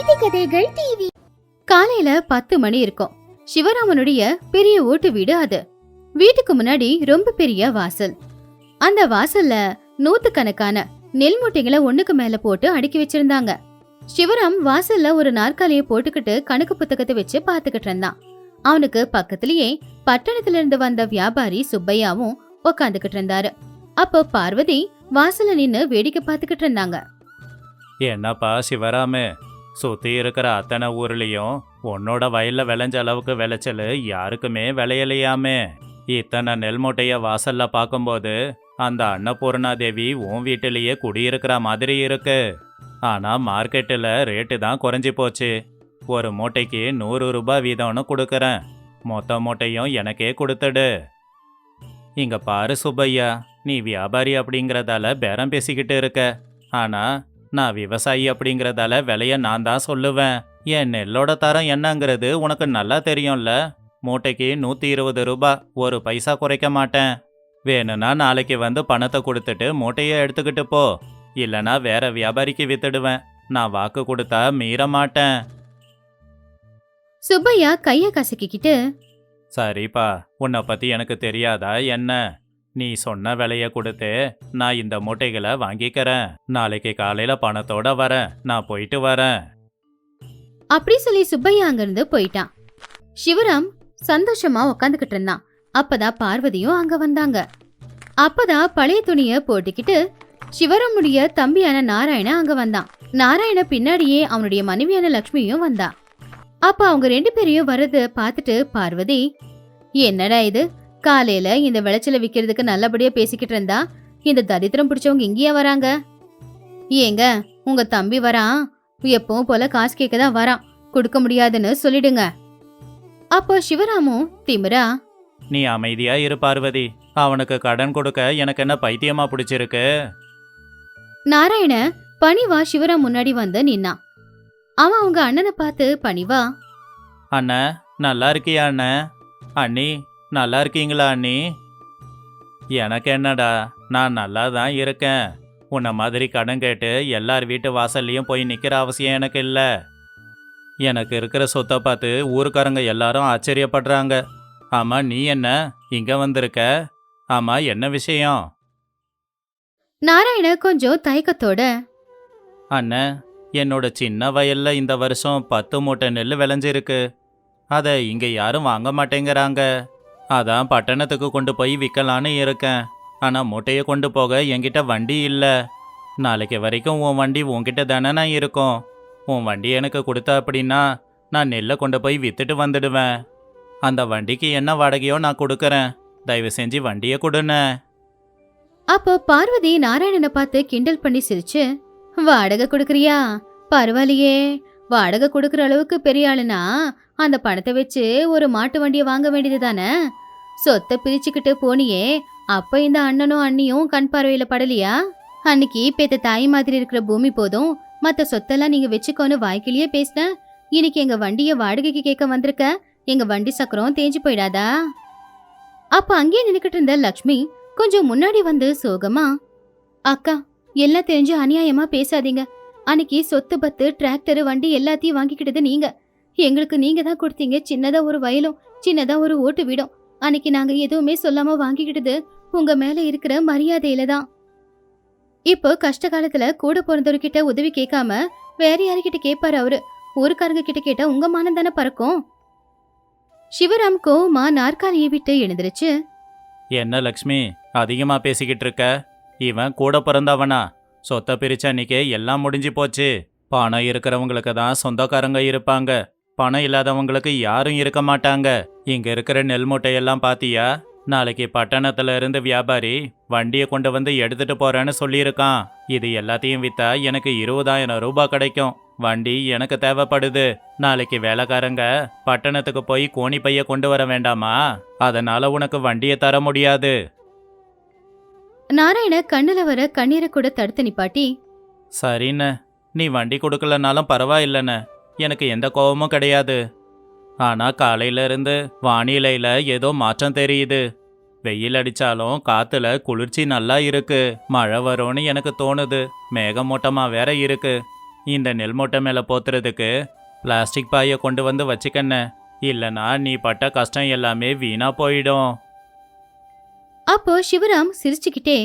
நீதி கதைகள் டிவி. காலையில 10 மணி இருக்கும். சிவராமனுடைய பெரிய ஓட்டு வீடு அது. வீட்டுக்கு முன்னாடி ரொம்ப பெரிய வாசல். அந்த வாசல்ல நூத்துக்கணக்கான நெல் மூட்டைகளை ஒண்ணுக்கு மேல போட்டு அடுக்கி வச்சிருந்தாங்க. சிவராம் வாசல்ல ஒரு நாற்காலிய போட்டுக்கிட்டு கணக்கு புத்தகத்தை வச்சு பாத்துக்கிட்டு இருந்தான். அவனுக்கு பக்கத்திலேயே பட்டணத்துல இருந்து வந்த வியாபாரி சுப்பையாவும் உக்காந்துக்கிட்டு இருந்தாரு. அப்போ பார்வதி வாசல்ல நின்னு வேடிக்கை பாத்துக்கிட்டு இருந்தாங்க. என்னப்பா சிவராமு, சுத்தி இருக்கிற அத்தனை ஊர்லயும் உன்னோட வயல்ல விளைஞ்ச அளவுக்கு விளைச்சல் யாருக்குமே விளையலையாமே. இத்தனை நெல் மூட்டைய வாசல்ல பார்க்கும்போது அந்த அன்னபூர்ணா தேவி உன் வீட்டிலேயே குடியிருக்கிற மாதிரி இருக்கு. ஆனா மார்க்கெட்டில் ரேட்டு தான் குறைஞ்சி போச்சு. ஒரு மூட்டைக்கு 100 ரூபாய் வீதம்னு கொடுக்கறேன். மொத்த மூட்டையும் எனக்கே கொடுத்துடு. இங்க பாரு சுப்பையா, நீ வியாபாரி அப்படிங்கிறதால பேரம் பேசிக்கிட்டு இருக்க. ஆனா நான் விவசாயி அப்படிங்கிறதால விலைய நான் தான் சொல்லுவேன். என் நெல்லோட தரம் என்னங்கிறது உனக்கு நல்லா தெரியும்ல. மூட்டைக்கு 120 ரூபாய், ஒரு பைசா குறைக்க மாட்டேன். வேணும்னா நாளைக்கு வந்து பணத்தை கொடுத்துட்டு மூட்டையை எடுத்துக்கிட்டு போ. இல்லைனா வேற வியாபாரிக்கு வித்துடுவேன். நான் வாக்கு கொடுத்தா மீற மாட்டேன். சுப்பையா கைய கசக்கிக்கிட்டு, சரிப்பா, உன்னை பத்தி எனக்கு தெரியாதா என்ன? நீ சொன்ன விலைய கொடுத்து நான் இந்த மூட்டைகளை வாங்கிக்கிறேன். நாளைக்கு காலையில பணத்தோட வரேன். நான் போயிட்டு வரேன். அப்படி சொல்லி சுப்பையா அங்கிருந்து போயிட்டான். சிவராம் சந்தோஷமா உக்காந்துக்கிட்டு இருந்தான். அப்பதான் பார்வதியும் அங்க வந்தாங்க. அப்பதான் பழைய துணிய போட்டுக்கிட்டு சிவராமுடைய தம்பியான நாராயண அங்க வந்தான். நாராயண பின்னாடியே அவனுடைய மனைவியான லட்சுமியும் வந்தா. அப்ப அவங்க 2 பேரையும் வரது பார்த்துட்டு பார்வதி, என்னடா இது, காலையில இந்த விளைச்சல விக்கிறதுக்கு நல்லபடியா பேசிக்கிட்டு இருந்தா இந்த தரித்திரம் பிடிச்சவங்க இங்கேயா வராங்க? ஏங்க, உங்க தம்பி வரான், எப்பவும் போல காசு கேட்கதான் வரான், கொடுக்க முடியாதுன்னு சொல்லிடுங்க. அப்போ சிவராமும் திமிரா, நீ அமைதியா இரு பார்வதி. அவனுக்கு கடன் கொடுக்க எனக்கு என்ன பைத்தியமா பிடிச்சிருக்கு? நாராயண பணிவா சிவராம் முன்னாடி வந்து நின்னான். அவன் அவங்க அண்ணனை பார்த்து பணிவா, அண்ணன் நல்லா இருக்கியா அண்ணன்? அண்ணி நல்லா இருக்கீங்களா அண்ணி? எனக்கு என்னடா, நான் நல்லா தான் இருக்கேன். உன்னை மாதிரி கடன் கேட்டு எல்லார் வீட்டு வாசல்லையும் போய் நிற்கிற அவசியம் எனக்கு இல்லை. எனக்கு இருக்கிற சொத்தை பார்த்து ஊருக்காரங்க எல்லாரும் ஆச்சரியப்படுறாங்க. ஆமா, நீ என்ன இங்க வந்திருக்க? ஆமா, என்ன விஷயம்? நாராயண கொஞ்சம் தயக்கத்தோட, அண்ணன், என்னோட சின்ன வயல்ல இந்த வருஷம் 10 மூட்டை நெல் விளைஞ்சிருக்கு. அதை இங்க யாரும் வாங்க மாட்டேங்கிறாங்க. அதான் பட்டணத்துக்கு கொண்டு போய் விற்கலான்னு இருக்கேன். ஆனா மூட்டையை கொண்டு போக என்கிட்ட வண்டி இல்லை. நாளைக்கு வரைக்கும் உன் வண்டி உன்கிட்ட தானே நான் இருக்கும். உன் வண்டி எனக்கு கொடுத்த அப்படின்னா நான் நெல்லை கொண்டு போய் வித்துட்டு வந்துடுவேன். அந்த வண்டிக்கு என்ன வாடகையோ நான் கொடுக்கறேன். தயவு செஞ்சு வண்டியை கொடுன்னு. அப்போ பார்வதி நாராயணனை பார்த்து கிண்டல் பண்ணி சிரிச்சு, வாடகை கொடுக்கறியா? பரவாயில்லையே, வாடகை கொடுக்கற அளவுக்கு பெரிய ஆளுனா அந்த பணத்தை வச்சு ஒரு மாட்டு வண்டியை வாங்க வேண்டியது தானே. சொத்தை பிரிச்சுக்கிட்டு போனியே, அப்ப இந்த அண்ணனும் அண்ணியும் கண் பார்வையில படலையா? அன்னைக்கு பேத்த தாய் மாதிரி இருக்கிற பூமி போதும், மத்த சொத்தெல்லாம் நீங்க வச்சுக்கோன்னு வாய்க்கிலேயே பேசின. இன்னைக்கு எங்க வண்டிய வாடகைக்கு கேட்க வந்திருக்க. எங்க வண்டி சக்கரம் தேஞ்சு போயிடாதா? அப்ப அங்கேயே நின்னுக்கிட்டு இருந்த லக்ஷ்மி கொஞ்சம் முன்னாடி வந்து சோகமா, அக்கா, எல்லாம் தெரிஞ்சு அநியாயமா பேசாதீங்க. அன்னைக்கு சொத்து பத்து டிராக்டர் வண்டி எல்லாத்தையும் வாங்கிக்கிட்டது நீங்க. எங்களுக்கு நீங்க தான் கொடுத்தீங்க சின்னதா ஒரு வயலும் சின்னதா ஒரு ஓட்டு வீடும். அன்னைக்கு நாங்க எதுவுமே சொல்லாம வாங்கிக்கிட்டது உங்க மேல இருக்கிற மரியாதையில தான். இப்போ கஷ்ட காலத்துல கூட பிறந்தவர்கிட்ட உதவி கேட்காம வேற யாருக்கிட்ட கேட்பாரு அவரு? ஊருக்காரங்க கிட்ட கேட்டா உங்க மானம் தானே பறக்கும். சிவராம் கோவமா நாற்காலியை விட்டு எழுந்திருச்சு, என்ன லக்ஷ்மி, அதிகமா பேசிக்கிட்டு இருக்க? இவன் கூட பிறந்தவனா? சொத்தை பிரிச்ச அன்னைக்கே எல்லாம் முடிஞ்சு போச்சு. பணம் இருக்கிறவங்களுக்கு தான் சொந்தக்காரங்க இருப்பாங்க. பணம் இல்லாதவங்களுக்கு யாரும் இருக்க மாட்டாங்க. இங்க இருக்கிற நெல் மூட்டையெல்லாம் பாத்தியா? நாளைக்கு பட்டணத்துல இருந்து வியாபாரி வண்டியை கொண்டு வந்து எடுத்துட்டு போறேன்னு சொல்லியிருக்கான். இது எல்லாத்தையும் வித்தா எனக்கு 20,000 ரூபாய் கிடைக்கும். வண்டி எனக்கு தேவைப்படுது. நாளைக்கு வேலைக்காரங்க பட்டணத்துக்கு போய் கோணி பைய கொண்டு வர வேண்டாமா? அதனால உனக்கு வண்டியை தர முடியாது. நாராயண கண்ணுல வர கண்ணீரை கூட தடுத்து நிப்பாட்டி, சரிண்ண, நீ வண்டி கொடுக்கலனாலும் பரவாயில்லண்ண, எனக்கு எந்த கோபமும் கிடையாது. ஆனா காலையில இருந்து வானிலையில ஏதோ மாற்றம் தெரியுது. வெயில் அடிச்சாலும் காத்துல குளிர்ச்சி நல்லா இருக்கு. மழை வரும்னு எனக்கு தோணுது. மேகமூட்டமா வேற இருக்கு. இந்த நெல் மூட்டை மேலே போத்துறதுக்கு பிளாஸ்டிக் பாயை கொண்டு வந்து வச்சுக்கண்ணே, இல்லைனா நீ பட்ட கஷ்டம் எல்லாமே வீணா போயிடும். அப்போ சிவராம் சிரிச்சுக்கிட்டே,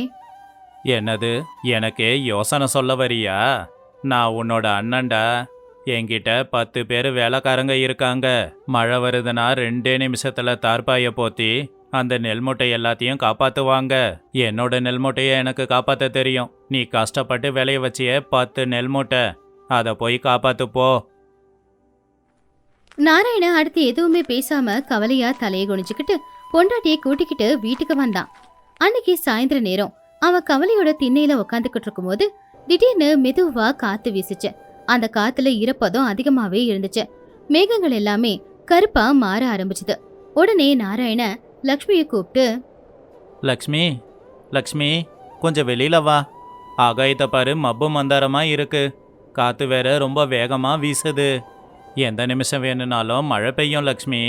என்னது, எனக்கு யோசனை சொல்ல வரியா? நான் உன்னோட அண்ணன்டா. என்கிட்ட 10 பேர் வேலைக்காரங்க இருக்காங்க. மழை வருதுன்னா 2 நிமிஷத்துல தார்பாயை போத்தி அந்த நெல் மூட்டை எல்லாத்தையும் காப்பாத்துவாங்க. என்னோட நெல் மூட்டையை எனக்கு காப்பாத்த தெரியும். நீ கஷ்டப்பட்டு விளைய வச்சிய 10 நெல் மூட்டை, அதை போய் காப்பாத்து போ. நாராயண அடுத்து எதுவுமே பேசாம கவலையா தலையை குனிஞ்சுக்கிட்டு பொண்டாட்டியை கூட்டிக்கிட்டு வீட்டுக்கு வந்தான். அன்னைக்கு சாயந்தர நேரம் அவன் கவலையோட திண்ணையில உக்காந்துக்கிட்டு இருக்கும்போது திடீர்னு மெதுவா காத்து வீசுச்சு. அந்த காத்துல ஈரப்பதம் அதிகமாவே இருந்துச்சு. மேகங்கள் எல்லாமே கருப்பா மாற ஆரம்பிச்சுது. உடனே நாராயண லக்ஷ்மியை கூப்பிட்டு, லக்ஷ்மி, லக்ஷ்மி, கொஞ்சம் வெளியில வா. ஆகாயத்தை பாரு, மப்பு மந்தாரமா இருக்கு. காத்து வேற ரொம்ப வேகமா வீசுது. எந்த நிமிஷம் வேணும்னாலும் மழை பெய்யும் லக்ஷ்மி.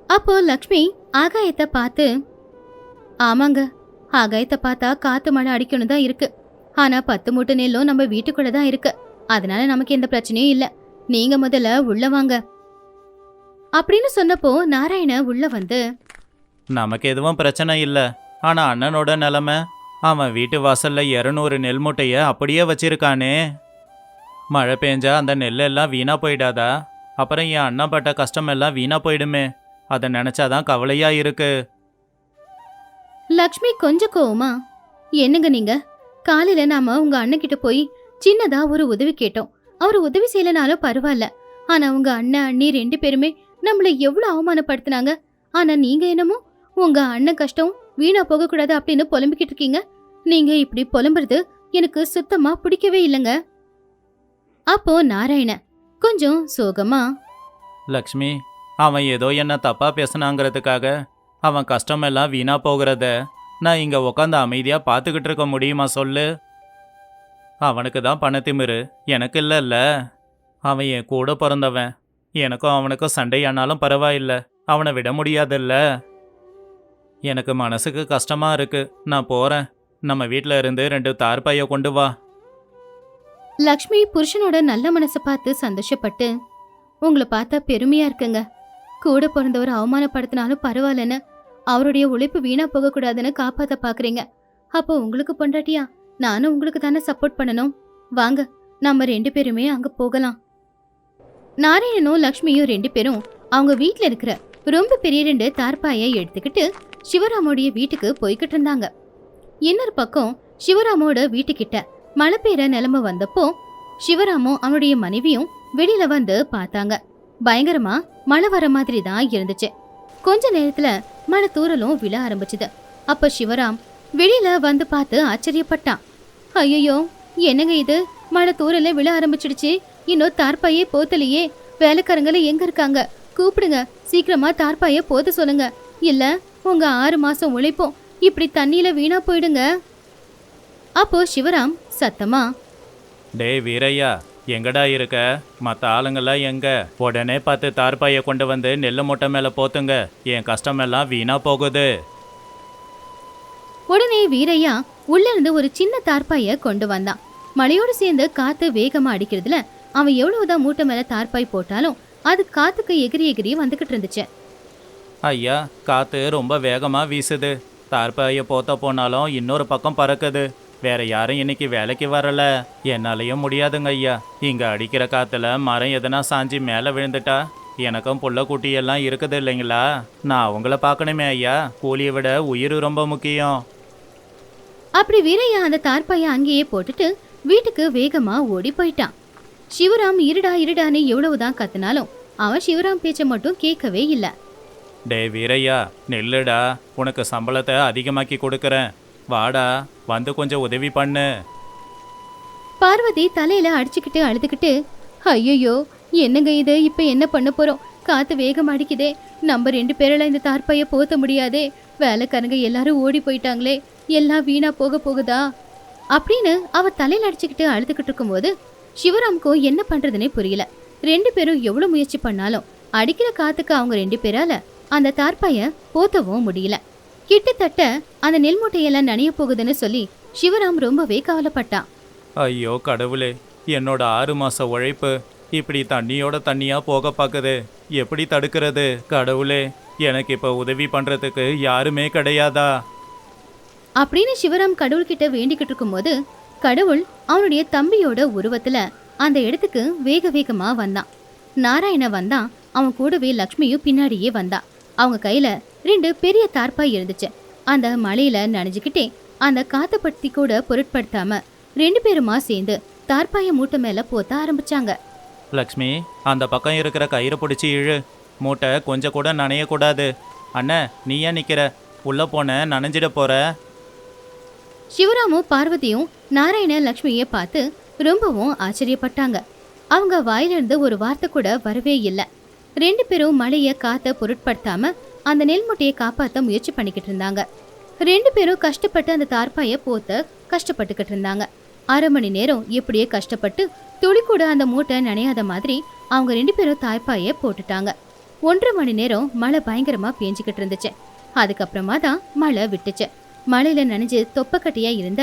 அப்போ லக்ஷ்மி ஆகாயத்தை பார்த்து, ஆமாங்க, ஆகாயத்தை பார்த்தா காத்து மழை அடிக்கணும் தான் இருக்கு. ஆனா 10 மூட்டை நெல்லும் நம்ம வீட்டுக்குள்ள தான் இருக்கு. அதனால நமக்கு எந்த பிரச்சனையும் இல்ல. நீங்க முதல்ல உள்ள வாங்க அப்படின்னு சொன்னப்போ நாராயண உள்ள வந்து, நமக்கு எதுவும் பிரச்சனை இல்லை. ஆனா அண்ணனோட நிலைமை, அவன் வீட்டு வாசல்ல 200 நெல் மூட்டைய அப்படியே வச்சிருக்கானே. மழை பெஞ்சா அந்த நெல்லெல்லாம் வீணா போயிடாதா? அப்புறம் என் அண்ணன் பட்ட கஷ்டமெல்லாம் வீணா போயிடுமே. அதை நினைச்சாதான் கவலையா இருக்கு. லக்ஷ்மி கொஞ்சம் கோவமா, என்னங்க நீங்க, காலையில நாம உங்க அண்ணன் கிட்ட போய் சின்னதா ஒரு உதவி கேட்டோம். அவர் உதவி செய்யலனாலும் பரவாயில்ல. ஆனா உங்க அண்ணன் அண்ணி 2 பேருமே நம்மள எவ்வளவு அவமானப்படுத்தினாங்க. ஆனா நீங்க என்னமோ உங்க அண்ணன் கஷ்டம் வீணா போக கூடாது அப்படின்னு புலம்பிக்கிட்டு இருக்கீங்க. நீங்க இப்படி புலம்புறது எனக்கு சுத்தமா பிடிக்கவே இல்லைங்க. அப்போ நாராயண கொஞ்சம் சோகமா, லக்ஷ்மி, அவன் ஏதோ என்ன தப்பா பேசுனாங்கிறதுக்காக அவன் கஷ்டமெல்லாம் வீணா போகிறத நான் இங்க உக்காந்து அமைதியா பார்த்துக்கிட்டு இருக்க முடியுமா சொல்லு? அவனுக்கு தான் பணத்திமிரு, எனக்கு இல்லைல்ல. அவன் என் கூட பிறந்தவன். எனக்கும் அவனுக்கும் சண்டையானாலும் பரவாயில்ல, அவனை விட முடியாதுல்ல. எனக்கு மனசுக்கு கஷ்டமா இருக்கு. நான் போறேன். நம்ம வீட்டில் இருந்து 2 தார்பாயை கொண்டு வா. லக்ஷ்மி புருஷனோட நல்ல மனசை பார்த்து சந்தோஷப்பட்டு, உங்களை பார்த்தா பெருமையா இருக்குங்க. கூட பிறந்தவர் அவமானப்படுத்தினாலும் பரவாயில்லன்னு அவருடைய உழைப்பு வீணா போக கூடாதுன்னு காப்பாத்த பாக்குறீங்க. அப்போ உங்களுக்கு பொண்டாட்டியா நானும் உங்களுக்கு தானே சப்போர்ட் பண்ணணும். வாங்க, நம்ம 2 பேருமே அங்க போகலாம். நாராயணனும் லக்ஷ்மியும் 2 பேரும் அவங்க வீட்டுல இருக்கிற ரொம்ப பெரிய 2 தார்பாயை எடுத்துக்கிட்டு சிவராமோடைய வீட்டுக்கு போய்கிட்டு இருந்தாங்க. இன்னொரு பக்கம் சிவராமோட வீட்டுக்கிட்ட மழை பெய்ற நிலைமை வந்தப்போ சிவராமும் அவனுடைய மனைவியும் வெளியில வந்து பார்த்தாங்க. பயங்கரமா மழை வர மாதிரி தான் இருந்துச்சு. கொஞ்ச நேரத்துல மழை தூறலும் விழ ஆரம்பிச்சுது. அப்ப சிவராம் வெளியில வந்து பார்த்து ஆச்சரியப்பட்டான். ஐயோ, என்னங்க இது, மழை தூறல விழ ஆரம்பிச்சிடுச்சு. இன்னும் தார்பாயே போத்தலையே. வேலைக்காரங்கள எங்க இருக்காங்க? கூப்பிடுங்க, சீக்கிரமா தார்பாய போத்த சொல்லுங்க. இல்ல உங்க 6 மாசம் உழைப்போம் இப்படி தண்ணியில வீணா போயிடுங்க. அப்போ சிவராம் சத்தமா, டேய் வீரையா, எங்கடா இருக்க? மற்ற ஆளுங்கெல்லாம் எங்க? உடனே 10 தார்பாயை கொண்டு வந்து நெல்லு மூட்டை மேலே போத்துங்க. என் கஷ்டமெல்லாம் வீணா போகுது. உடனே வீரையா உள்ள இருந்து ஒரு சின்ன தார்பாய கொண்டு வந்தான். மழையோடு சேர்ந்து காத்து வேகமா அடிக்கிறதுல அவன் எவ்வளவுதான் மூட்டை மேல தார்பாய் போட்டாலும் அது காத்துக்கு எகிரி எகிரி வந்துகிட்டு இருந்துச்சு. ஐயா, காத்து ரொம்ப வேகமா வீசுது. தார்பாயை போத்த போனாலும் இன்னொரு பக்கம் பறக்குது. வேற யாரும் இன்னைக்கு வேலைக்கு வரல. என்னாலையும் முடியாதுங்க ஐயா. இங்க அடிக்கிற காத்துல மரம் எதனா சாஞ்சி மேலே விழுந்துட்டா எனக்கும் புள்ள குட்டியெல்லாம் இருக்குது இல்லைங்களா? நான் அவங்கள பார்க்கணுமே ஐயா. கூலியை விட உயிர் ரொம்ப முக்கியம். அப்படி வீரையா அந்த தார்பாய அங்கேயே போட்டுட்டு வீட்டுக்கு வேகமா ஓடி போயிட்டான். சிவராம் இருடா இருடான்னு எவ்வளவுதான் கத்துனாலும் அவன் சிவராம் பேச்ச மட்டும் கேட்கவே இல்ல. டே வீரையா, நெல்லுடா, உனக்கு சம்பளத்தை அதிகமாக்கி கொடுக்கறேன். வாடா, வந்து கொஞ்சம் உதவி பண்ணு. பார்வதி தலையில அடிச்சுக்கிட்டு அழுதுகிட்டு, ஐயோ என்னங்க இது, இப்ப என்ன பண்ண போறோம்? காத்து வேகம் அடிக்குதே. நம்ம 2 பேரால இந்த தார்பாய போத்த முடியாதே. வேலைக்காரங்க எல்லாரும் ஓடி போயிட்டாங்களே. எல்லாம் வீணா போக போகுதா அப்படின்னு அவ தலையில அடிச்சுக்கிட்டு அழுதுகிட்டு இருக்கும்போது சிவராம்க்கும் என்ன பண்றதுன்னே புரியல. 2 பேரும் எவ்வளவு முயற்சி பண்ணாலும் அடிக்கிற காத்துக்கு அவங்க 2 பேரால அந்த தார்பாய போத்தவும் முடியல. கிட்டத்தட்ட அந்த நெல் மூட்டையெல்லாம் நனைய போகுதுன்னு சொல்லி சிவராம் ரொம்பவே கவலைப்பட்டான். ஐயோ கடவுளே, என்னோட 6 மாச உழைப்பு இப்படி தண்ணியோட தண்ணியா போக பார்க்குது. எப்படி தடுக்கிறது? கடவுளே, எனக்கு இப்ப உதவி பண்றதுக்கு யாருமே கிடையாதா? அப்படின்னு சிவராம் கடவுள்கிட்ட வேண்டிக்கிட்டு இருக்கும்போது கடவுள் அவனுடைய தம்பியோட உருவத்துல அந்த இடத்துக்கு வேக வேகமா வந்தான். நாராயண வந்தான், அவன் கூடவே லக்ஷ்மியும் பின்னாடியே வந்தான். அவங்க கையில 2 பெரிய தார்ப்பாய் இருந்துச்சு. அந்த மழையில நனைஞ்சுக்கிட்டே அந்த காத்த பத்தி கூட பொருட்படுத்தாம 2 பேருமா சேர்ந்து தார்ப்பாய மூட்டை மேல போத்த ஆரம்பிச்சாங்க. லக்ஷ்மி, அந்த பக்கம் இருக்கிற கயிறு பிடிச்சி இழு. மூட்டை கொஞ்சம் கூட நனையக்கூடாது. அண்ணே, நீ ஏன் நிக்கிற? உள்ள போன நனைஞ்சிட போற. சிவராமும் பார்வதியும் நாராயண லக்ஷ்மியை பார்த்து ரொம்பவும் ஆச்சரியப்பட்டாங்க. அவங்க வாயிலிருந்து ஒரு வார்த்தை கூட வரவே இல்லை. 2 பேரும் மழைய காத்த பொருட்படுத்தாம அந்த நெல் மூட்டையை காப்பாத்த முயற்சி பண்ணிக்கிட்டு இருந்தாங்க. 2 பேரும் கஷ்டப்பட்டு அந்த தார்ப்பாய போத்த கஷ்டப்பட்டுக்கிட்டு இருந்தாங்க. 1/2 மணி நேரம் இப்படியே கஷ்டப்பட்டு துளி கூட அந்த மூட்டை நனையாத மாதிரி அவங்க 2 பேரும் தாய்ப்பாய போட்டுட்டாங்க. 1.5 மணி நேரம் மழை பயங்கரமா பேஞ்சுக்கிட்டு இருந்துச்சு. அதுக்கப்புறமா தான் மழை விட்டுச்சு. மழையில நனைஞ்சு தொப்பக்கட்டியா இருந்த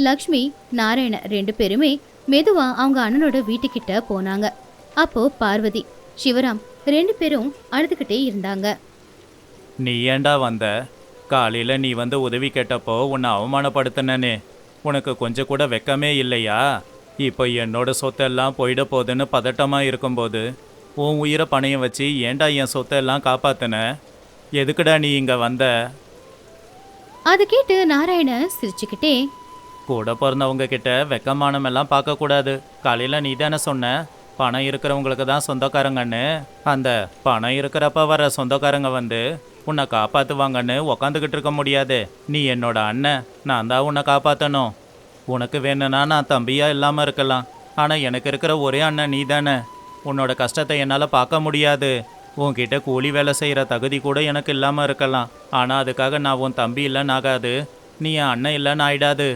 லக்ஷ்மி நாராயண 2 பேருமே மெதுவா அவங்க அண்ணனோட வீட்டுக்கிட்ட போனாங்க. அப்போ பார்வதி சிவராம் 2 பேரும் அழுதுகிட்டே இருந்தாங்க. நீ ஏண்டா வந்த? காலையில நீ வந்து உதவி கேட்டப்போ உன்னை அவமானப்படுத்தினே. உனக்கு கொஞ்சம் கூட வெக்கமே இல்லையா? இப்போ என்னோட சொத்தெல்லாம் போயிட போகுதுன்னு பதட்டமா இருக்கும்போது உன் உயிரை பணையம் வச்சு ஏண்டா என் சொத்தெல்லாம் காப்பாத்தின? எதுக்குடா நீ இங்க வந்த? அதை கேட்டு நாராயண சிரிச்சுக்கிட்டே, கூட பிறந்தவங்க கிட்ட வெக்கமானமெல்லாம் பார்க்கக்கூடாது. காலையில் நீ தானே சொன்ன பணம் இருக்கிறவங்களுக்கு தான் சொந்தக்காரங்கன்னு. அந்த பணம் இருக்கிறப்ப வர சொந்தக்காரங்க வந்து உன்னை காப்பாற்றுவாங்கன்னு உக்காந்துக்கிட்டு இருக்க முடியாது. நீ என்னோட அண்ணன், நான் தான் உன்னை காப்பாற்றணும். உனக்கு வேணும்னா நான் தம்பியா இல்லாமல் இருக்கலாம், ஆனால் எனக்கு இருக்கிற ஒரே அண்ணன் நீ தானே. உன்னோட கஷ்டத்தை என்னால் பார்க்க முடியாது. உன்கிட்ட கூலி வேலை செய்கிற தகுதி கூட எனக்கு இல்லாமல் இருக்கலாம், ஆனால் அதுக்காக நான் உன் தம்பி இல்லைன்னு ஆகாது, நீ என் அண்ணன் இல்லைன்னு ஆயிடாது.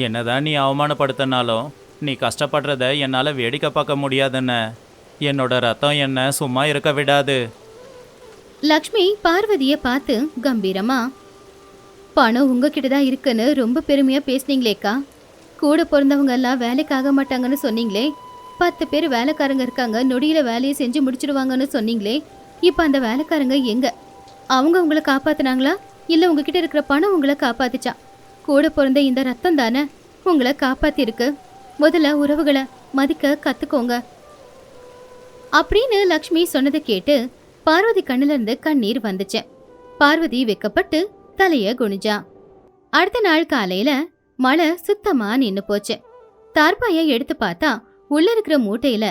என்னதான் நீ அவமானப்படுத்தினாலும் நீ கஷ்டப்படுறத என்னால் வேடிக்கை பார்க்க முடியாதுன்னு. என்னோட ரத்தம் என்ன சும்மா இருக்க விடாது. லக்ஷ்மி பார்வதியை பார்த்து கம்பீரமா, பணம் உங்ககிட்ட தான் இருக்குன்னு ரொம்ப பெருமையா பேசுனீங்களேக்கா. கூட பிறந்தவங்க எல்லாம் வேலைக்கு ஆக மாட்டாங்கன்னு சொன்னீங்களே. 10 பேர் வேலைக்காரங்க இருக்காங்க, நொடியில வேலையை செஞ்சு முடிச்சிடுவாங்கன்னு சொன்னீங்களே. இப்ப அந்த வேலைக்காரங்க எங்க? அவங்க உங்களை காப்பாத்தினாங்களா இல்ல உங்ககிட்ட இருக்கிற பணம் உங்களை காப்பாத்திச்சா? கூட பிறந்த இந்த ரத்தம் தானே உங்களை காப்பாத்தி இருக்கு. முதல்ல உறவுகளை மதிக்க கத்துக்கோங்க அப்படின்னு லக்ஷ்மி சொன்னதை கேட்டு பார்வதி கண்ணுல இருந்து கண்ணீர் வந்துச்சு. பார்வதி வெக்கப்பட்டு தலைய குனிஞ்சா. அடுத்த நாள் காலையில மழை சுத்தமா நின்னு போச்சு. தார்பாய எடுத்து பார்த்தா உள்ள இருக்கிற மூட்டையில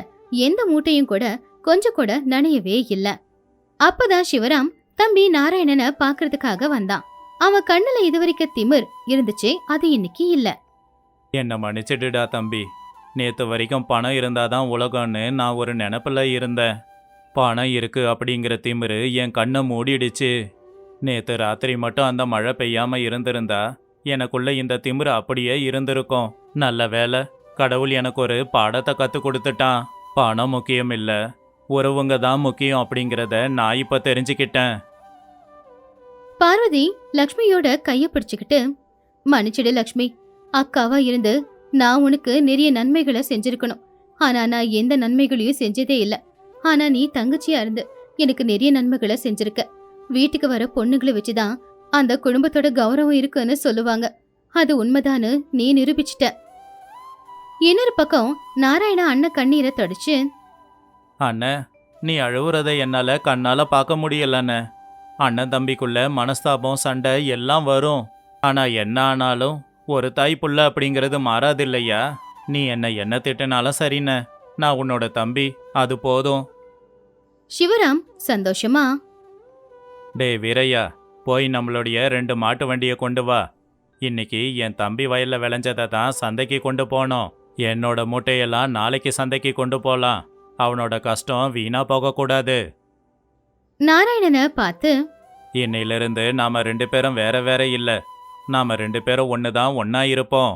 எந்த மூட்டையும் கூட கொஞ்சம் கூட நனையவே இல்ல. அப்பதான் சிவராம் தம்பி நாராயணனை பாக்குறதுக்காக வந்தான். அவன் கண்ணுல இதுவரைக்கும் திமிர் இருந்துச்சே, அது இன்னைக்கு இல்ல. என்னை மன்னிச்சிடுடா தம்பி. நேற்று வரைக்கும் பணம் இருந்தாதான் உலகம்னு நான் ஒரு நினப்பில் இருந்தேன். பணம் இருக்கு அப்படிங்கிற திமிரு என் கண்ணை மூடிடுச்சு. நேற்று ராத்திரி மட்டும் அந்த மழை பெய்யாம இருந்திருந்தா எனக்குள்ள இந்த திமிரு அப்படியே இருந்திருக்கும். நல்ல வேலை, கடவுள் எனக்கு ஒரு பாடத்தை கற்றுக் கொடுத்துட்டான். பணம் முக்கியம் இல்லை, உறவுங்க தான் முக்கியம் அப்படிங்கிறத நான் இப்போ தெரிஞ்சுக்கிட்டேன். பார்வதி லக்ஷ்மியோட கைய பிடிச்சுக்கிட்டு, மன்னிச்சிடு லக்ஷ்மி, அக்காவா இருந்து நான் உனக்கு நிறைய நன்மைகளை செஞ்சிருக்கணும். ஆனா நான் எந்த நன்மைகளையும் செஞ்சதே இல்லை. ஆனா நீ தங்கச்சியா இருந்து எனக்கு நிறைய நன்மைகளை செஞ்சிருக்க. வீட்டுக்கு வர பொண்ணுங்களை வச்சுதான் அந்த குடும்பத்தோட கௌரவம் இருக்குன்னு சொல்லுவாங்க. அது உண்மைதான்னு நீ நிரூபிச்சிட்ட. இன்னொரு பக்கம் நாராயணா அண்ணன் கண்ணீரை தொடச்சு, அண்ணன், நீ அழுவுறதை என்னால் கண்ணால் பார்க்க முடியலண்ணே. அண்ணன் தம்பிக்குள்ள மனஸ்தாபம் சண்டை எல்லாம் வரும். ஆனால் என்ன ஆனாலும் ஒரு தாய் புள்ள அப்படிங்கிறது மாறாது இல்லையா? நீ என்ன திட்டினாலும் சரிண்ணே, நான் உன்னோட தம்பி, அது போதும். சிவராம் சந்தோஷமா, டே வீரையா, போய் நம்மளுடைய 2 மாட்டு வண்டியை கொண்டு வா. இன்னைக்கு என் தம்பி வயலில் விளைஞ்சதை தான் சந்தைக்கு கொண்டு போனோம். என்னோட மூட்டையெல்லாம் நாளைக்கு சந்தைக்கு கொண்டு போகலாம். அவனோட கஷ்டம் வீணா போகக்கூடாது. நாராயணனை பார்த்து, இன்னையிலிருந்து நாம 2 பேரும் வேற வேற இல்லை, நாம 2 பேரும் ஒன்று தான், ஒன்றா இருப்போம்.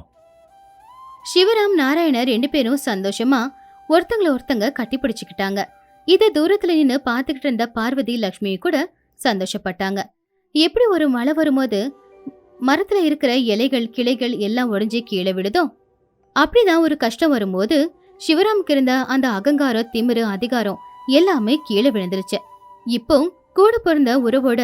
சிவராம் நாராயண 2 பேரும் சந்தோஷமா ஒருத்தங்கள ஒருத்தங்க கட்டி பிடிச்சுக்கிட்டாங்க. இதை தூரத்துல நின்று பார்த்துக்கிட்டு இருந்த பார்வதி லக்ஷ்மி கூட சந்தோஷப்பட்டாங்க. எப்படி ஒரு மழை வரும்போது மரத்துல இருக்கிற இலைகள் கிளைகள் எல்லாம் உடைஞ்சு கீழே விடுதோ, அப்படிதான் ஒரு கஷ்டம் வரும்போது சிவராமுக்கு இருந்த அந்த அகங்காரம், திமிரு, அதிகாரம் எல்லாமே கீழே விழுந்துருச்சு. இப்போ கூட பிறந்த உறவோட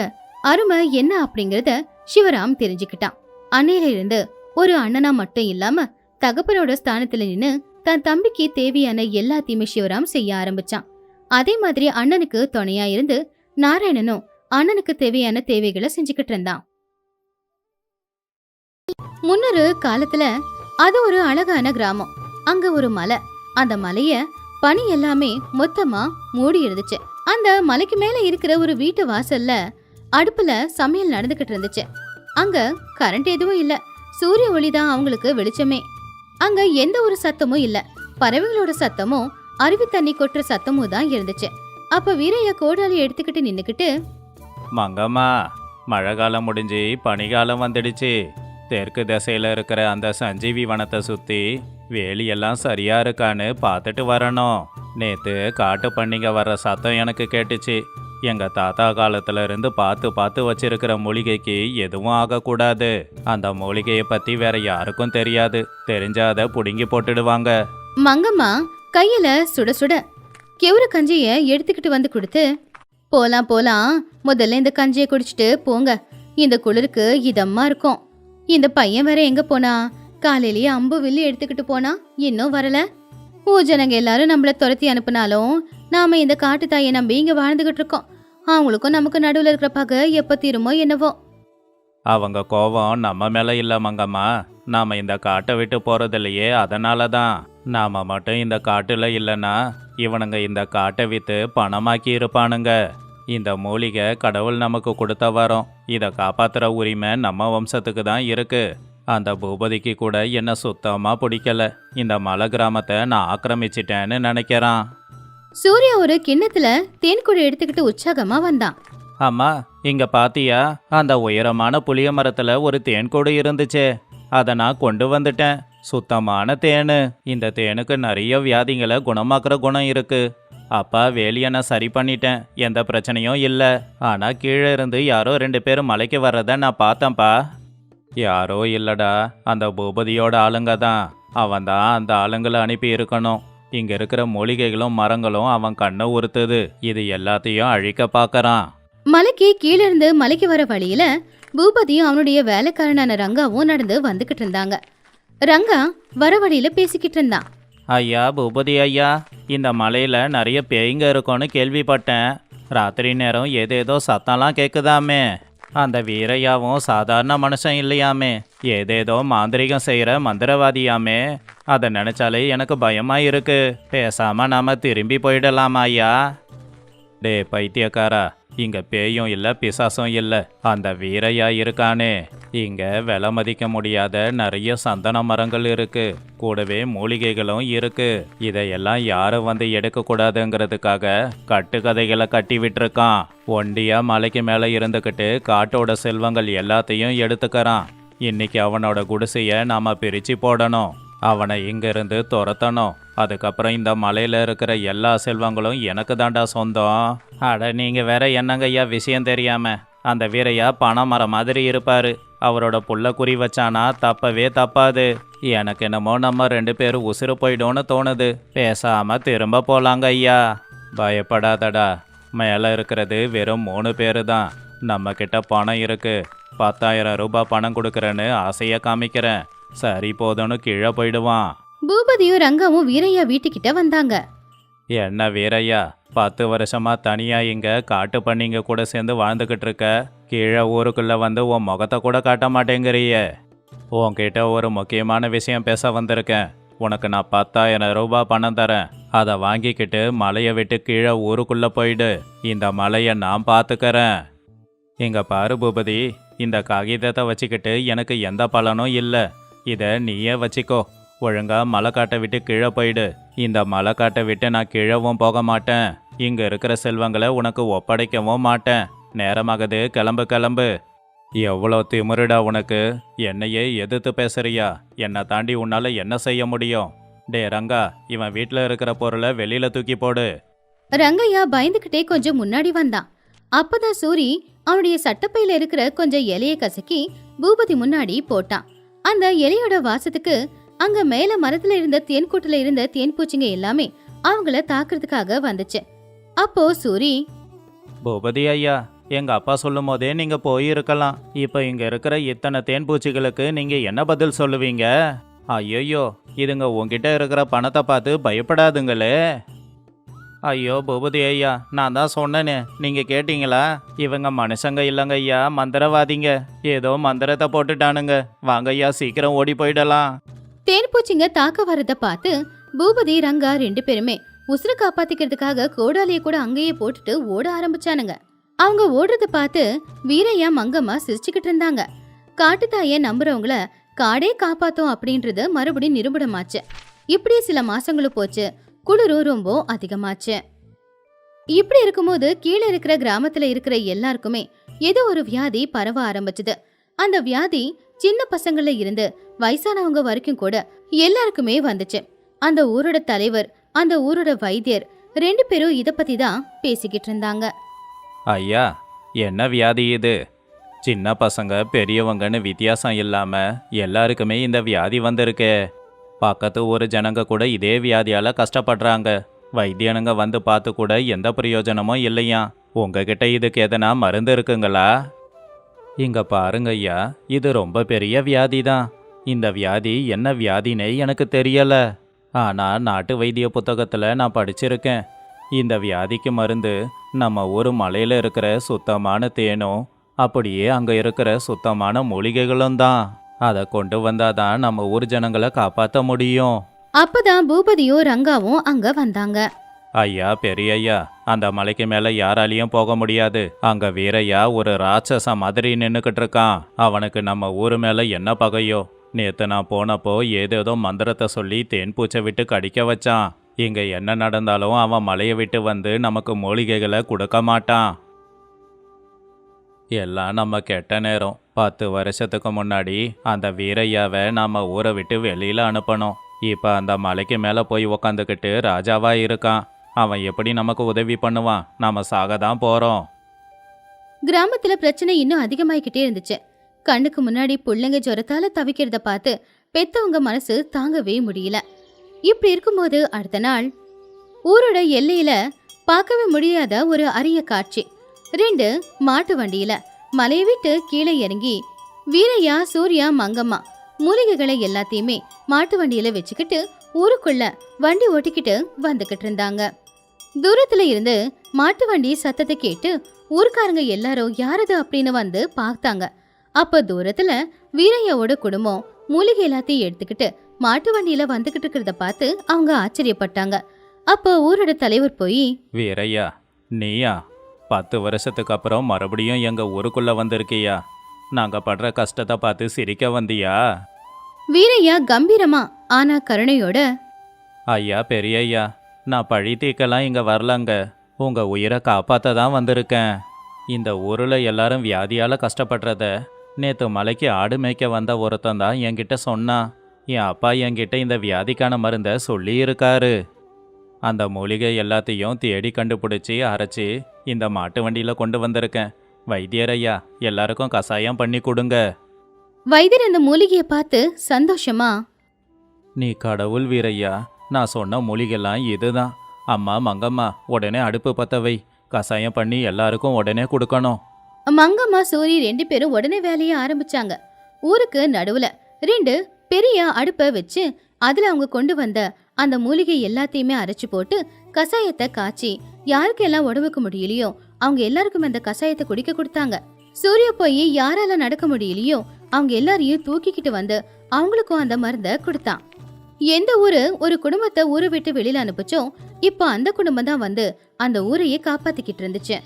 அருமை என்ன அப்படிங்கறத சிவராம் தெரிஞ்சுக்கிட்டான். அன்னையில இருந்து ஒரு அண்ணனா மட்டும் இல்லாம தகப்பனோட ஸ்தானத்துல நின்னு தன் தம்பிக்கு தேவையான எல்லாத்தையுமே சிவராம் செய்ய ஆரம்பிச்சான். அதே மாதிரி அண்ணனுக்கு துணையா இருந்து நாராயணனும் அண்ணனுக்கு தேவையான தேவைகளை செஞ்சுக்கிட்டு இருந்தான். முன்னொரு காலத்துல அது ஒரு அழகான கிராமம். அங்க ஒரு மலை. அந்த மலைய பனி எல்லாமே மொத்தமா மூடி இருந்துச்சு. அந்த மலைக்கு மேல இருக்கிற ஒரு வீட்டு வாசல்ல அடுப்புல சமையல் நடந்துகிட்டு இருந்துச்சு. அங்க கரண்ட் எதுவும் இல்ல. சூரிய ஒளிதான் அவங்களுக்கு வெளிச்சமே. அங்க எந்த ஒரு சத்தமும் இல்ல. பறவைகளோட சத்தமும் அருவி தண்ணி கொட்டுற சத்தமும் தான் இருந்துச்சு. அப்ப வீரையா கோடாலி எடுத்துக்கிட்டு நின்னுக்கிட்டு, மங்கம்மா, மழை காலம் முடிஞ்சு பனிகாலம் வந்துடுச்சு. தெற்கு திசையில இருக்கிற அந்த சஞ்சீவி வனத்தை சுத்தி வேலியெல்லாம் சரியா இருக்கான்னு பார்த்துட்டு வரணும். நேத்து காட்டு பண்ணிங்க வர்ற சத்தம் எனக்கு கேட்டுச்சு. எங்க தாத்தா காலத்துல இருந்து பார்த்து பார்த்து வச்சிருக்கிற மூலிகைக்கு எதுவும் ஆகக்கூடாது. அந்த மூலிகையை பத்தி வேற யாருக்கும் தெரியாது. தெரிஞ்சா அதை புடுங்கி போட்டுடுவாங்க. மங்கம்மா கையில சுட சுட கெவுரு கஞ்சிய எடுத்துக்கிட்டு வந்து கொடுத்து, போலாம் போலாம், முதல்ல இந்த கஞ்சியை குடிச்சிட்டு போங்க. இந்த குளிருக்கு இதமா இருக்கும். இந்த பையன் வேற எங்க போனா? காலையிலேயே அம்பு வில்லி எடுத்துக்கிட்டு போனா, இன்னும் வரல. ஊஜனங்க எல்லாரும் நம்மள துரத்தி அனுப்புனாலும் நாம இந்த காட்டு தாயை நம்பி இங்க வாழ்ந்துகிட்டு இருக்கோம். அவங்களுக்கும் நமக்கு நடுவுல இருக்கிற பகை எப்ப தீருமோ என்னவோ. அவங்க கோபம் நம்ம மேல இல்ல மங்கம்மா. நாம இந்த காட்டை விட்டு போறதில்லையே, அதனால தான். நாம மட்டும் இந்த காட்டுல இல்லைன்னா இவனுங்க இந்த காட்டை வித்து பணமாக்கி இருப்பானுங்க. இந்த மூலிகை கடவுள் நமக்கு கொடுத்த வரோம். இதை காப்பாத்துற உரிமை நம்ம வம்சத்துக்கு தான் இருக்கு. அந்த பூபதிக்கு கூட என்ன சுத்தமா பிடிக்கல. இந்த மலை கிராமத்தை நான் ஆக்கிரமிச்சிட்டேன்னு நினைக்கிறான். சூர்யா ஒரு கிண்ணத்துல தேன்குழி எடுத்துக்கிட்டு உற்சாகமா வந்தான். அம்மா, இங்க பாத்தியா? அந்த உயரமான புளிய மரத்துல ஒரு தேன்கூடு இருந்துச்சே, அதை நான் கொண்டு வந்துட்டேன். சுத்தமான தேனு. இந்த தேனுக்கு நிறைய வியாதிகளை குணமாக்குற குணம் இருக்கு. அப்பா வேலியை நான் சரி பண்ணிட்டேன். எந்த பிரச்சனையும் இல்லை. ஆனா கீழே இருந்து யாரோ 2 பேர் மலைக்கு வர்றத நான் பார்த்தேன்ப்பா. யாரோ இல்லடா, அந்த பூபதியோட ஆளுங்க தான். அவன் தான் அந்த ஆளுங்களை அனுப்பி இருக்கணும். இங்க இருக்கிற மூலிகைகளும் மரங்களும் அவன் கண்ணை உறுத்துது. இது எல்லாத்தையும் அழிக்க பார்க்கறான். மலைக்கு கீழே இருந்து மலைக்கு வர வழியில பூபதியும் அவனுடைய வேலைக்காரனான ரங்காவும் நடந்து வந்துகிட்டு இருந்தாங்க. ரங்கா வர வழியில பேசிக்கிட்டு இருந்தான். ஐயா பூபதி ஐயா, இந்த மலையில நிறைய பேய்ங்க இருக்கும்னு கேள்விப்பட்டேன். ராத்திரி நேரம் ஏதேதோ சத்தம்லாம் கேட்குதாமே. அந்த வீரையாவும் சாதாரண மனுஷன் இல்லையாமே, ஏதேதோ மாந்திரிகம் செய்கிற மந்திரவாதியாமே. அதை நினைச்சாலே எனக்கு பயமா இருக்கு. பேசாம நாம திரும்பி போயிடலாமா ஐயா? டே பைத்தியக்காரா, இங்க பேயும் இல்ல பிசாசும் இல்ல. அந்த வீரையா இருக்கானே. இங்க விலை மதிக்க முடியாத நிறைய சந்தன மரங்கள் இருக்கு. கூடவே மூலிகைகளும் இருக்கு. இதையெல்லாம் யாரும் வந்து எடுக்க கூடாதுங்கிறதுக்காக கட்டுக்கதைகளை கட்டி விட்டுருக்கான். ஒண்டியா மலைக்கு மேல இருந்துக்கிட்டு காட்டோட செல்வங்கள் எல்லாத்தையும் எடுத்துக்கறான். இன்னைக்கு அவனோட குடிசைய நாம பிரிச்சு போடணும். அவனை இங்கிருந்து துரத்தணும். அதுக்கப்புறம் இந்த மலையில இருக்கிற எல்லா செல்வங்களும் எனக்கு தாண்டா சொந்தம். அட நீங்க வேற என்னங்க ஐயா விஷயம் தெரியாம. அந்த வீரையா பனைமரம் மாதிரி இருப்பாரு. அவரோட புள்ள குறி வச்சானா தப்பவே தப்பாது. எனக்கு என்னமோ நம்ம 2 பேரும் உசுறு போயிடும்னு தோணுது. பேசாம திரும்ப போலாங்க ஐயா. பயப்படாதடா, மேல இருக்கிறது வெறும் 3 பேரு தான். நம்ம கிட்ட பணம் இருக்கு. 10,000 ரூபாய் பணம் கொடுக்கறேன்னு ஆசைய காமிக்கிறேன். சரி போதும்னு கீழே போயிடுவான். பூபதியும் ரங்காவும் வீரையா வீட்டுக்கிட்ட வந்தாங்க. என்ன வீரையா, 10 வருஷமா தனியா இங்க காட்டு பண்ணிங்க கூட சேர்ந்து வாழ்ந்துகிட்டு இருக்க. கீழே ஊருக்குள்ள வந்து உன் முகத்தை கூட காட்ட மாட்டேங்கிறிய. உன்கிட்ட ஒரு முக்கியமான விஷயம் பேச வந்திருக்கேன். உனக்கு நான் 10,000 ரூபாய் பணம் தரேன். அதை வாங்கிக்கிட்டு மலையை விட்டு கீழே ஊருக்குள்ள போயிடு. இந்த மலையை நான் பார்த்துக்கறேன். இங்க பாரு பூபதி, இந்த காகிதத்தை வச்சுக்கிட்டு எனக்கு எந்த பலனும் இல்லை. இதை நீயே வச்சுக்கோ. ஒழுங்கா மலைக்காட்டை விட்டு கீழே போயிடு. இந்த மலைக்காட்டை விட்டு நான் கீழவும் போக மாட்டேன். இங்க இருக்கிற செல்வங்களை உனக்கு ஒப்படைக்கவும் மாட்டேன். நேரமாகுது, கிளம்பு கிளம்பு. எவ்வளோ திமிருடா உனக்கு? என்னையே எதிர்த்து பேசுறியா? என்னை தாண்டி உன்னால என்ன செய்ய முடியும்? டே ரங்கா, இவன் வீட்டில் இருக்கிற பொருளை வெளியில தூக்கி போடு. ரங்கையா பயந்துகிட்டே கொஞ்சம் முன்னாடி வந்தான். அப்பதான் சூரி அவனுடைய சட்டப்பையில இருக்கிற கொஞ்சம் இலைய கசக்கி பூபதி முன்னாடி போட்டான். அந்த இலையோட வாசத்துக்கு அங்க மேல மரத்துல இருந்த தேன்கூட்டுல இருந்த தேன்பூச்சிங்க எல்லாமே அவங்கள தாக்குறதுக்காக வந்துச்சு. அப்போ சூரி, பூபதி ஐயா, எங்க அப்பா சொல்லும் போதே நீங்க போயிருக்கலாம். இப்ப இங்க இருக்கிற இத்தனை தேன்பூச்சிகளுக்கு நீங்க என்ன பதில் சொல்லுவீங்க? ஐயோ, இதுங்க உங்ககிட்ட இருக்கிற பணத்தை பார்த்து பயப்படாதுங்களே. ஐயோ பூபதி ஐயா, நான் தான் சொன்னேனே, நீங்க கேட்டீங்களா? இவங்க மனுஷங்க இல்லைங்க ஐயா, மந்திரவாதிங்க. ஏதோ மந்திரத்தை போட்டுட்டானுங்க. வாங்க ஐயா, சீக்கிரம் ஓடி போயிடலாம். தேன்பூச்சிங்க தாக்க வரத பார்த்து பூபதி ரங்கா 2 பேருமே உசுர காப்பாத்திக்கிறதுக்காக கோடாலிய கூட அங்கேயே போட்டுட்டு ஓட ஆரம்பிச்சானுங்க. அவங்க ஓடுறத பார்த்து வீரையா மங்கம்மா சிரிச்சுக்கிட்டு இருந்தாங்க. காட்டுத்தாய நம்புறவங்கள காடே காப்பாத்தும் அப்படின்றது மறுபடியும் நிரூபணமாச்சு. இப்படி சில மாசங்களும் போச்சு. குளிரும் ரொம்ப அதிகமாச்சு. இப்படி இருக்கும்போது கீழே இருக்கிற கிராமத்துல இருக்கிற எல்லாருக்குமே ஏதோ ஒரு வியாதி பரவ ஆரம்பிச்சது. அந்த வியாதி சின்ன பசங்கள்ல இருந்து வயசானவங்க வரைக்கும் கூட எல்லாருக்குமே வந்துச்சு. அந்த ஊரோட தலைவர், அந்த ஊரோட வைத்தியர் 2 பேரும் இத பத்தி தான் பேசிக்கிட்டு இருந்தாங்க. ஐயா, என்ன வியாதி இது? சின்ன பசங்க பெரியவங்கன்னு வித்தியாசம் இல்லாம எல்லாருக்குமே இந்த வியாதி வந்திருக்கே. பக்கத்து ஊர் ஜனங்க கூட இதே வியாதியால கஷ்டப்படுறாங்க. வைத்தியனுங்க வந்து பார்த்து கூட எந்த பிரயோஜனமும் இல்லையா. உங்ககிட்ட இதுக்கு எதனா மருந்து இருக்குங்களா? இங்க பாருங்க ஐயா, இது ரொம்ப பெரிய வியாதி தான். இந்த வியாதி என்ன வியாதினே எனக்கு தெரியல. ஆனா நாட்டு வைத்திய புத்தகத்துல நான் படிச்சிருக்கேன். இந்த வியாதிக்கு மருந்து நம்ம ஊர் மலையில இருக்கிற சுத்தமான தேனும் அப்படியே அங்க இருக்கிற சுத்தமான மூலிகைகளும் தான். அதை கொண்டு வந்தாதான் நம்ம ஊர் ஜனங்களை காப்பாற்ற முடியும். அப்பதான் பூபதியும் ரங்காவும் அங்க வந்தாங்க. ஐயா, பெரிய ஐயா, அந்த மலைக்கு மேல யாராலையும் போக முடியாது. அங்க வீரையா ஒரு ராட்சச மாதிரி நின்னுக்கிட்டு இருக்கான். அவனுக்கு நம்ம ஊரு மேல என்ன பகையோ. நேத்து நான் போனப்போ ஏதேதோ மந்திரத்தை சொல்லி தேன்பூச்சை விட்டு கடிக்க வச்சான். இங்க என்ன நடந்தாலும் அவன் மலையை விட்டு வந்து நமக்கு மூலிகைகளை கொடுக்க மாட்டான். எல்லாம் நம்ம கெட்ட நேரம். 10 வருஷத்துக்கு முன்னாடி அந்த வீரையாவை நாம ஊரை விட்டு வெளியில அனுப்பணும். இப்ப அந்த மலைக்கு மேல போய் உக்காந்துக்கிட்டு ராஜாவா இருக்கான். அவன் எப்படி நமக்கு உதவி பண்ணுவான்? நாம சாக தான் போறோம். கிராமத்துல பிரச்சனை இன்னும் அதிகமாயிக்கிட்டே இருந்துச்சு. கண்ணுக்கு முன்னாடி புள்ளைங்க ஜுரத்தால தவிக்கிறத பார்த்து பெத்தவங்க மனசு தாங்கவே முடியல. இப்படி இருக்கும்போது அடுத்த நாள் ஊரோட எல்லையில பார்க்கவே முடியாத ஒரு அரிய காட்சி. 2 மாட்டு வண்டியில மலையை விட்டு கீழே இறங்கி வீரையா, சூர்யா, மங்கம்மா மூலிகைகளை எல்லாத்தையுமே மாட்டு வண்டியில வச்சுக்கிட்டு ஊருக்குள்ள வண்டி ஓட்டிக்கிட்டு வந்துகிட்டு இருந்தாங்க. தூரத்துல இருந்து மாட்டு வண்டி சத்தத்தை கேட்டு ஊருக்காரங்க எல்லாரும் யாரது அப்படின்னு வந்து பார்த்தாங்க. அப்ப தூரத்துல வீரையாவோட குடும்பம் மூலிகை எல்லாத்தையும் எடுத்துக்கிட்டு மாட்டு வண்டியில வந்துகிட்டு இருக்கிறத பார்த்து அவங்க ஆச்சரியப்பட்டாங்க. அப்போ ஊரோட தலைவர் போய், வீரையா, நீயா 10 வருஷத்துக்கு அப்புறம் மறுபடியும் எங்க ஊருக்குள்ள வந்திருக்கியா? நாங்க படுற கஷ்டத்தை பார்த்து சிரிக்க வந்தியா? வீரையா கம்பீரமா ஆனா கருணையோட, ஐயா, பெரிய ஐயா, நான் பழி தீர்க்கலாம் இங்க வரலங்க. உங்க உயிரை காப்பாத்த தான் வந்திருக்கேன். இந்த ஊர்ல எல்லாரும் வியாதியால கஷ்டப்படுறத நேத்து மலைக்கு ஆடு மேய்க்க வந்த ஒருத்தன் தான் என்கிட்ட சொன்னான். என் அப்பா என்கிட்ட இந்த வியாதிக்கான மருந்தை சொல்லி இருக்காரு. அந்த மூலிகை எல்லாத்தையும் தேடி கண்டுபிடிச்சி அரைச்சி இந்த மாட்டு வண்டியில கொண்டு வந்திருக்கேன். வைத்தியரையா, எல்லாருக்கும் கசாயம் பண்ணி கொடுங்க. வைத்தியர் அந்த மூலிகையை பார்த்து சந்தோஷமா, நீ கடவுள் வீரையா, நான் சொன்ன மூலிகைலாம் இதுதான். அம்மா, மங்கம்மா, உடனே அடுப்பு பத்த வை. கசாயம் பண்ணி எல்லாருக்கும் உடனே கொடுக்கணும். மங்கம்மா, சூரி 2 பேரும் உடனே வேலையை ஆரம்பிச்சாங்க. ஊருக்கு நடுவுல 2 பெரிய அடுப்பை வச்சு அதுல அவங்க கொண்டு வந்த அந்த மூலிகை எல்லாத்தையுமே அரைச்சு போட்டு கசாயத்தை காய்ச்சி யாருக்கெல்லாம் உடம்புக்கு முடியலையோ அவங்க எல்லாருக்கும் அந்த கசாயத்தை குடிக்க கொடுத்தாங்க. சூர்யா போய் யாரால நடக்க முடியலையோ அவங்க எல்லாரையும் தூக்கிக்கிட்டு வந்து அவங்களுக்கும் அந்த மருந்தை கொடுத்தான். எந்த ஊரு ஒரு குடும்பத்தை ஊரை விட்டு வெளியில அனுப்பிச்சோ இப்போ அந்த குடும்பம் தான் வந்து அந்த ஊரையே காப்பாத்திக்கிட்டு இருந்துச்சு.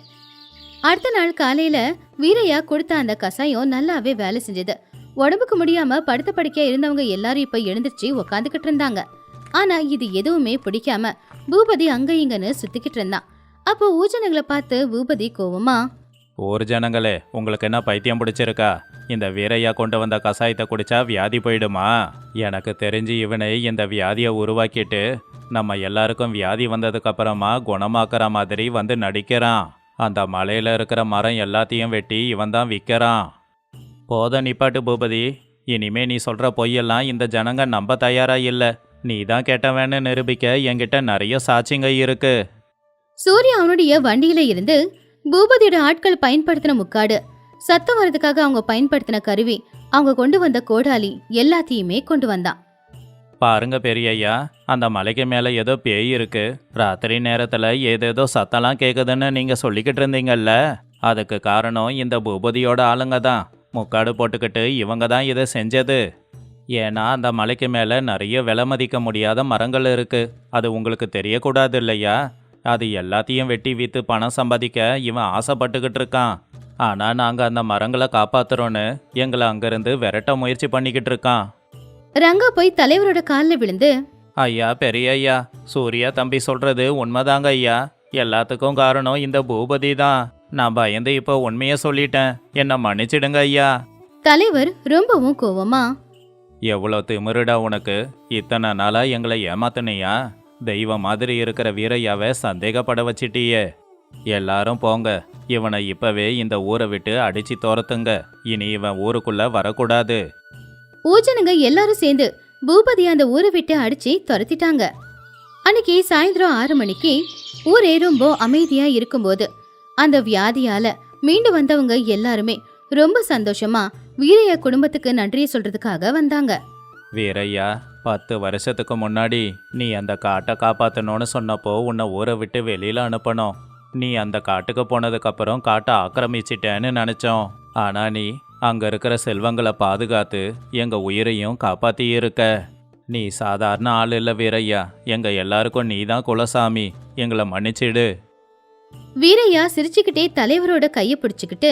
அடுத்த நாள் காலையில வீரையா கொடுத்த அந்த கசாயம் நல்லாவே வேலை செஞ்சது. உடம்புக்கு முடியாம படுத்த படுக்கையா இருந்தவங்க எல்லாரும் இப்ப எழுந்திருச்சு உக்காந்துக்கிட்டு இருந்தாங்க. ஆனா இது எதுவுமே பிடிக்காம பூபதி அங்க இங்கன்னு சுத்திக்கிட்டு இருந்தான். அப்போ ஊஜனங்களை பார்த்து பூபதி கோவமா, ஊர் ஜனங்களே, உங்களுக்கு என்ன பைத்தியம் பிடிச்சிருக்கா? இந்த வீரையா கொண்டு வந்த கசாயத்தை குடிச்சா வியாதி போயிடுமா? எனக்கு தெரிஞ்சு இவனை இந்த வியாதியை உருவாக்கிட்டு நம்ம எல்லாருக்கும் வியாதி வந்ததுக்கு அப்புறமா குணமாக்குற மாதிரி வந்து நடிக்கிறான். அந்த மலையில இருக்கிற மரம் எல்லாத்தையும் வெட்டி இவன் தான் விற்கிறான். போத நிப்பாட்டு பூபதி, இனிமே நீ சொல்ற பொய்யெல்லாம் இந்த ஜனங்க நம்ப தயாரா இல்ல. நீ தான் கேட்டவன்னு நிரூபிக்க என்கிட்ட நிறைய சாட்சிங்க இருக்கு. சூர்யா அவனுடைய வண்டியில இருந்து பூபதியோட ஆட்கள் பயன்படுத்தின முக்காடு, சத்தம் வர்றதுக்காக அவங்க பயன்படுத்தின கருவி, அவங்க கொண்டு வந்த கோடாலி எல்லாத்தையுமே கொண்டு வந்தான். பாருங்க பெரியய்யா, அந்த மலைக்கு மேல ஏதோ பேய் இருக்கு. ராத்திரி நேரத்துல ஏதேதோ சத்தம்லாம் கேக்குதுன்னு நீங்க சொல்லிக்கிட்டு இருந்தீங்கல்ல. அதுக்கு காரணம் இந்த பூபதியோட ஆளுங்க தான். முக்காடு போட்டுக்கிட்டு இவங்க தான் இதை செஞ்சது. ஏன்னா அந்த மலைக்கு மேல நிறைய விலை மதிக்க முடியாத மரங்கள் இருக்கு. அது உங்களுக்கு தெரியக்கூடாது இல்லையா? அது எல்லாத்தையும் வெட்டி வித்து பணம் சம்பாதிக்க இவன் ஆசைப்பட்டுக்கிட்டு இருக்கான். ஆனா நாங்க அந்த மரங்களை காப்பாத்துறோன்னு எங்களை அங்கிருந்து விரட்ட முயற்சி பண்ணிக்கிட்டு இருக்கான். ரங்கா போய் தலைவரோட காலில் விழுந்து, ஐயா பெரிய ஐயா, சூர்யா தம்பி சொல்றது உண்மைதாங்க ஐயா. எல்லாத்துக்கும் காரணம் இந்த பூபதி தான். நான் பயந்து இப்போ உண்மையை சொல்லிட்டேன். என்னை மன்னிச்சிடுங்க ஐயா. தலைவர் ரொம்பவும் கோவமா, எவ்வளோ திமிருடா உனக்கு! இத்தனை நாளா எங்களை ஏமாத்துனியா? தெய்வம் மாதிரி இருக்கிற வீரையாவை சந்தேகப்பட வச்சிட்டியே. எல்லாரும் போங்க, இவனை இப்பவே இந்த ஊரை விட்டு அடிச்சு துரத்துங்க. இனி இவன் ஊருக்குள்ள வரக்கூடாது. ஊஜனுங்க எல்லாரும் சேர்ந்து பூபதி அந்த ஊரை விட்டு அடிச்சு துரத்திட்டாங்க. அன்னைக்கு சாயந்தரம் 6 மணிக்கு ஊரே ரொம்ப அமைதியா இருக்கும்போது அந்த வியாதியால மீண்டு வந்தவங்க எல்லாருமே ரொம்ப சந்தோஷமா வீரையா குடும்பத்துக்கு நன்றியை சொல்றதுக்காக வந்தாங்க. வீரையா, 10 வருஷத்துக்கு முன்னாடி நீ அந்த காட்டை காப்பாத்தணும்னு சொன்னப்போ உன்னை ஊரை விட்டு வெளியில அனுப்பணும். நீ அந்த காட்டுக்கு போனதுக்கப்புறம் காட்டை ஆக்கிரமிச்சிட்டேன்னு நினைச்சோம். ஆனா நீ அங்க இருக்கிற செல்வங்களை பாதுகாத்து எங்க உயிரையும் காப்பாத்தி இருக்க. நீ சாதாரண ஆள் இல்ல வீரையா. எங்க எல்லாருக்கும் நீ தான் குலசாமி. எங்களை மன்னிச்சிடு. வீரையா சிரிச்சுக்கிட்டே தலைவரோட கைய பிடிச்சுக்கிட்டு,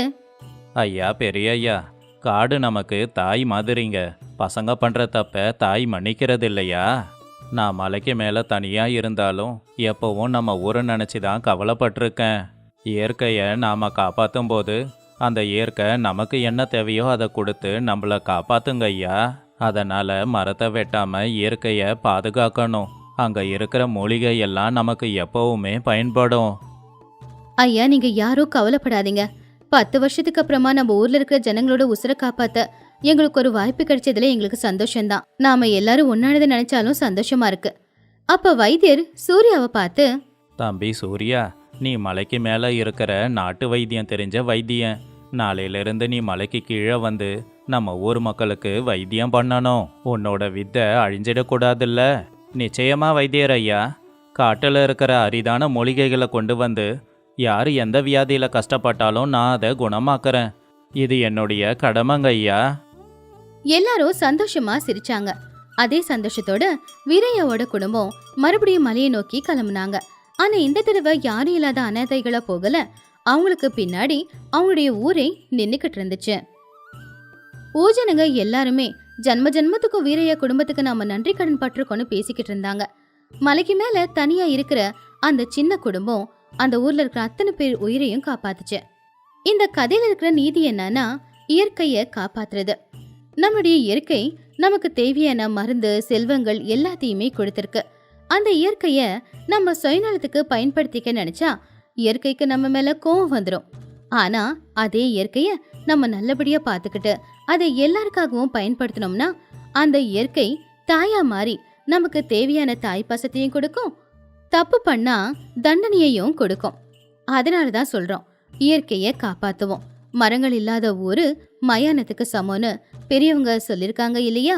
ஐயா பெரிய ஐயா, காடு நமக்கு தாய் மாதிரிங்க. பசங்க பண்ற தப்ப தாய் மன்னிக்கிறது இல்லையா? நான் மலைக்கு மேல தனியா இருந்தாலும் எப்பவும் நம்ம ஊரை நினைச்சு தான் கவலைப்பட்டிருக்கேன். இயற்கையை நாம காப்பாற்றும் போது அந்த இயற்கை நமக்கு என்ன தேவையோ அதை கொடுத்து நம்மளை காப்பாத்துங்க ஐயா. அதனால மரத்தை வெட்டாம இயற்கையை பாதுகாக்கணும். அங்க இருக்கிற மூலிகை எல்லாம் நமக்கு எப்பவுமே பயன்படும். ஐயா நீங்க யாரும் கவலைப்படாதீங்க. 10 வருஷத்துக்கு அப்புறமா நம்ம ஊர்ல இருக்கிற ஜனங்களோட உசுரை காப்பாத்த எங்களுக்கு ஒரு வாய்ப்பு கிடைச்சதுல எங்களுக்கு சந்தோஷம்தான். நாம எல்லாரும் ஒன்னானதை நினைச்சாலும் சந்தோஷமா இருக்கு. அப்ப வைத்தியர் சூர்யாவை பார்த்து, தம்பி சூர்யா, நீ மலைக்கு மேல இருக்கிற நாட்டு வைத்தியம் தெரிஞ்ச வைத்தியன். நாளையிலிருந்து நீ மலைக்கு கீழே வந்து நம்ம ஊர் மக்களுக்கு வைத்தியம் பண்ணணும். உன்னோட வித்தை அழிஞ்சிடக்கூடாதுல்ல. நிச்சயமா வைத்தியர் ஐயா. காட்டில் இருக்கிற அரிதான மூலிகைகளை கொண்டு வந்து யார் எந்த வியாதியில கஷ்டப்பட்டாலும் நான் அதை குணமாக்குறேன். இது என்னுடைய கடமைங்க ஐயா. எல்லாரும் சந்தோஷமா சிரிச்சாங்க. அதே சந்தோஷத்தோட வீரையாவோட குடும்பம் மறுபடியும் மலையை நோக்கி கிளம்புனாங்க. ஆனா இந்த தடவை யாரும் இல்லாத அனாதைகளா போகல. அவங்களுக்கு பின்னாடி அவங்களுடைய ஊரே நின்னுக்கிட்டு இருந்துச்சு. ஊஜனுங்க எல்லாருமே ஜன்ம ஜன்மத்துக்கும் வீரையா குடும்பத்துக்கு நாம நன்றி கடன் பட்டிருக்கோன்னு பேசிக்கிட்டு இருந்தாங்க. மலைக்கு மேல தனியா இருக்கிற அந்த சின்ன குடும்பம் அந்த ஊர்ல இருக்கிற அத்தனை பேர் உயிரையும் காப்பாத்துச்சு. இந்த கதையில இருக்கிற நீதி என்னன்னா, இயற்கைய காப்பாத்துறது. நம்மளுடைய இயற்கை நமக்கு தேவையான மருந்து, செல்வங்கள் எல்லாத்தையுமே கொடுத்திருக்கு. அந்த இயற்கைய நம்ம சுயநலத்துக்கு பயன்படுத்திக்க நினைச்சா இயற்கைக்கு நம்ம மேல கோவம் வந்துடும். ஆனா அதே இயற்கைய நம்ம நல்லபடியா பாத்துக்கிட்டு அதை எல்லாருக்காகவும் பயன்படுத்தினோம்னா அந்த இயற்கை தாயா மாறி நமக்கு தேவையான தாய் பாசத்தையும் கொடுக்கும், தப்பு பண்ணா தண்டனையையும் கொடுக்கும். அதனாலதான் சொல்றோம், இயற்கைய காப்பாத்துவோம். மரங்கள் இல்லாத ஊரு மயானத்துக்கு சமம்னு பெரியவங்க சொல்லிருக்காங்க இல்லையா?